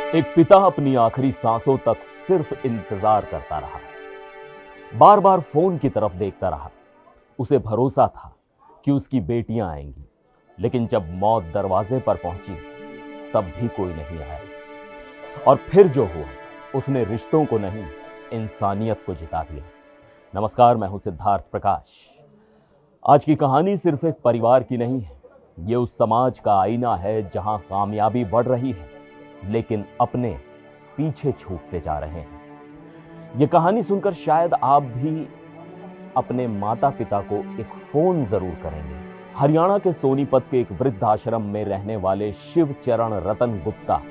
एक पिता अपनी आखिरी सांसों तक सिर्फ इंतजार करता रहा, बार बार फोन की तरफ देखता रहा। उसे भरोसा था कि उसकी बेटियां आएंगी, लेकिन जब मौत दरवाजे पर पहुंची तब भी कोई नहीं आया। और फिर जो हुआ, उसने रिश्तों को नहीं, इंसानियत को जिता दिया। नमस्कार, मैं हूं सिद्धार्थ प्रकाश। आज की कहानी सिर्फ एक परिवार की नहीं है, ये उस समाज का आईना है जहां कामयाबी बढ़ रही है लेकिन अपने पीछे छूटते जा रहे हैं। ये कहानी सुनकर शायद आप भी अपने माता पिता को एक फोन जरूर करेंगे। हरियाणा के सोनीपत के एक वृद्धाश्रम में रहने वाले शिवचरण रतन गुप्ता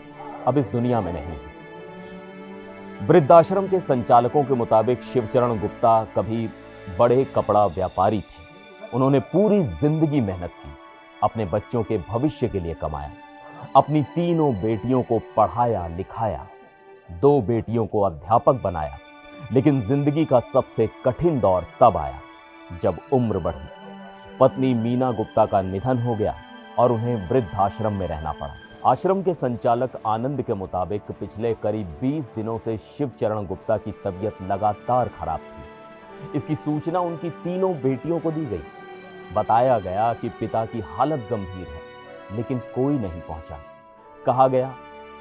अब इस दुनिया में नहीं है। वृद्धाश्रम के संचालकों के मुताबिक शिवचरण गुप्ता कभी बड़े कपड़ा व्यापारी थे। उन्होंने पूरी जिंदगी मेहनत की, अपने बच्चों के भविष्य के लिए कमाया, अपनी तीनों बेटियों को पढ़ाया लिखाया, 2 बेटियों को अध्यापक बनाया। लेकिन जिंदगी का सबसे कठिन दौर तब आया जब उम्र बढ़ी। पत्नी मीना गुप्ता का निधन हो गया और उन्हें वृद्धाश्रम में रहना पड़ा। आश्रम के संचालक आनंद के मुताबिक पिछले करीब 20 दिनों से शिवचरण गुप्ता की तबीयत लगातार खराब थी। इसकी सूचना उनकी तीनों बेटियों को दी गई। बताया गया कि पिता की हालत गंभीर है, लेकिन कोई नहीं पहुंचा। कहा गया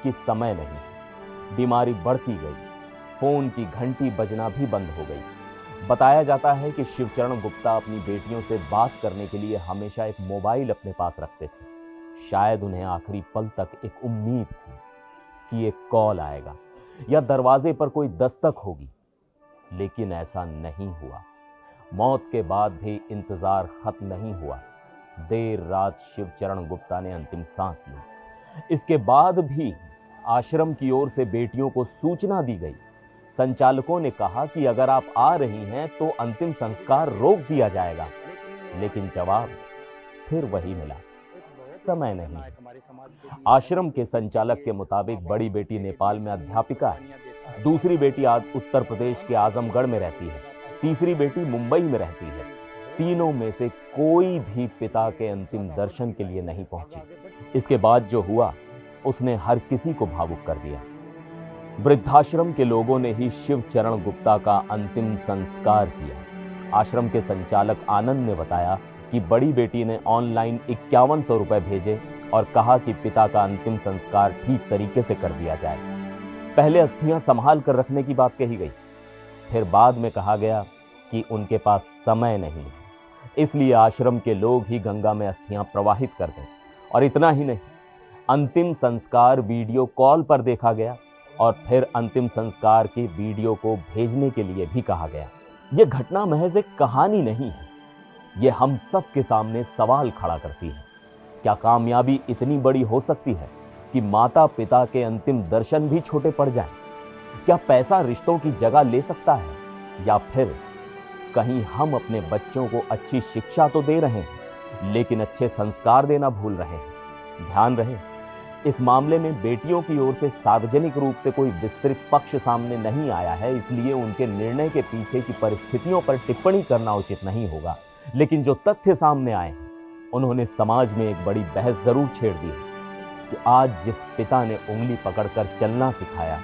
कि समय नहीं। बीमारी बढ़ती गई, फोन की घंटी बजना भी बंद हो गई। बताया जाता है कि शिवचरण गुप्ता अपनी बेटियों से बात करने के लिए हमेशा एक मोबाइल अपने पास रखते थे। शायद उन्हें आखिरी पल तक एक उम्मीद थी कि एक कॉल आएगा या दरवाजे पर कोई दस्तक होगी, लेकिन ऐसा नहीं हुआ। मौत के बाद भी इंतजार खत्म नहीं हुआ। देर रात शिवचरण गुप्ता ने अंतिम सांस ली। इसके बाद भी आश्रम की ओर से बेटियों को सूचना दी गई। संचालकों ने कहा कि अगर आप आ रही हैं तो अंतिम संस्कार रोक दिया जाएगा, लेकिन जवाब फिर वही मिला, समय नहीं। आश्रम के संचालक के मुताबिक बड़ी बेटी नेपाल में अध्यापिका है, दूसरी बेटी उत्तर प्रदेश के आजमगढ़ में रहती है, तीसरी बेटी मुंबई में रहती है। तीनों में से कोई भी पिता के अंतिम दर्शन के लिए नहीं पहुंची। इसके बाद जो हुआ उसने हर किसी को भावुक कर दिया। वृद्धाश्रम के लोगों ने ही शिवचरण गुप्ता का अंतिम संस्कार किया। आश्रम के संचालक आनंद ने बताया कि बड़ी बेटी ने ऑनलाइन 5100 रुपए भेजे और कहा कि पिता का अंतिम संस्कार ठीक तरीके से कर दिया जाए। पहले अस्थियां संभाल कर रखने की बात कही गई, फिर बाद में कहा गया कि उनके पास समय नहीं है, इसलिए आश्रम के लोग ही गंगा में अस्थियां प्रवाहित कर दें। और इतना ही नहीं, अंतिम संस्कार वीडियो कॉल पर देखा गया और फिर अंतिम संस्कार के वीडियो को भेजने के लिए भी कहा गया। यह घटना महज एक कहानी नहीं है, यह हम सब के सामने सवाल खड़ा करती है। क्या कामयाबी इतनी बड़ी हो सकती है कि माता पिता के अंतिम दर्शन भी छोटे पड़ जाएं? क्या पैसा रिश्तों की जगह ले सकता है? या फिर कहीं हम अपने बच्चों को अच्छी शिक्षा तो दे रहे हैं, लेकिन अच्छे संस्कार देना भूल रहे हैं? ध्यान रहे, इस मामले में बेटियों की ओर से सार्वजनिक रूप से कोई विस्तृत पक्ष सामने नहीं आया है, इसलिए उनके निर्णय के पीछे की परिस्थितियों पर टिप्पणी करना उचित नहीं होगा। लेकिन जो तथ्य सामने आए हैं, उन्होंने समाज में एक बड़ी बहस जरूर छेड़ दी है कि आज जिस पिता ने उंगली पकड़कर चलना सिखाया,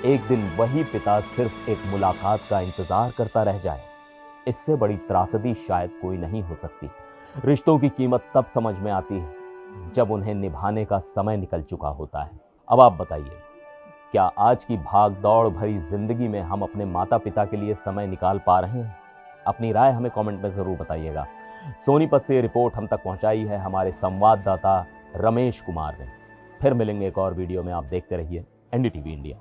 एक दिन वही पिता सिर्फ एक मुलाकात का इंतजार करता रह जाए। इससे बड़ी त्रासदी शायद कोई नहीं हो सकती। रिश्तों की कीमत तब समझ में आती है जब उन्हें निभाने का समय निकल चुका होता है। अब आप बताइए, क्या आज की भाग दौड़ भरी जिंदगी में हम अपने माता पिता के लिए समय निकाल पा रहे हैं? अपनी राय हमें कमेंट में जरूर बताइएगा। सोनीपत से रिपोर्ट हम तक पहुंचाई है हमारे संवाददाता रमेश कुमार ने। फिर मिलेंगे एक और वीडियो में। आप देखते रहिए NDTV इंडिया।